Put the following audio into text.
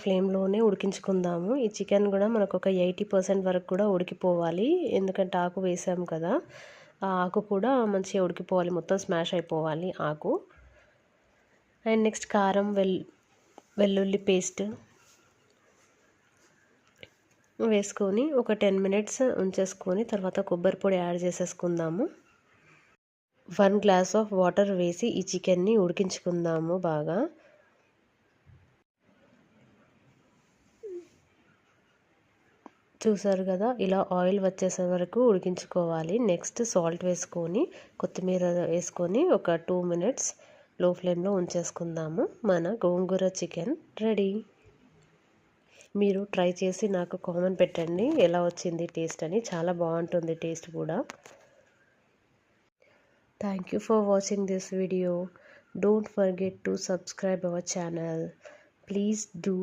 ఫ్లేమ్లోనే ఉడికించుకుందాము. ఈ చికెన్ కూడా మనకు ఒక 80% వరకు కూడా ఉడికిపోవాలి. ఎందుకంటే ఆకు వేసాం కదా, ఆ ఆకు కూడా మంచిగా ఉడికిపోవాలి, మొత్తం స్మాష్ అయిపోవాలి ఆకు. అండ్ నెక్స్ట్ కారం, వెల్లుల్లి పేస్ట్ వేసుకొని ఒక 10 మినిట్స్ ఉంచేసుకొని తర్వాత కొబ్బరి పొడి యాడ్ చేసేసుకుందాము. 1 గ్లాస్ ఆఫ్ వాటర్ వేసి ఈ చికెన్ని ఉడికించుకుందాము బాగా. చూసారు కదా, ఇలా ఆయిల్ వచ్చేసే వరకు ఉడికించుకోవాలి. నెక్స్ట్ సాల్ట్ వేసుకొని కొత్తిమీర వేసుకొని ఒక 2 మినిట్స్ లో ఫ్లేమ్లో ఉంచేసుకుందాము. మన గోంగూర చికెన్ రెడీ. మీరు ట్రై చేసి నాకు కామెంట్ పెట్టండి ఎలా వచ్చింది టేస్ట్ అని. చాలా బాగుంటుంది టేస్ట్ కూడా. Thank you for watching this video. Don't forget to subscribe our channel. Please do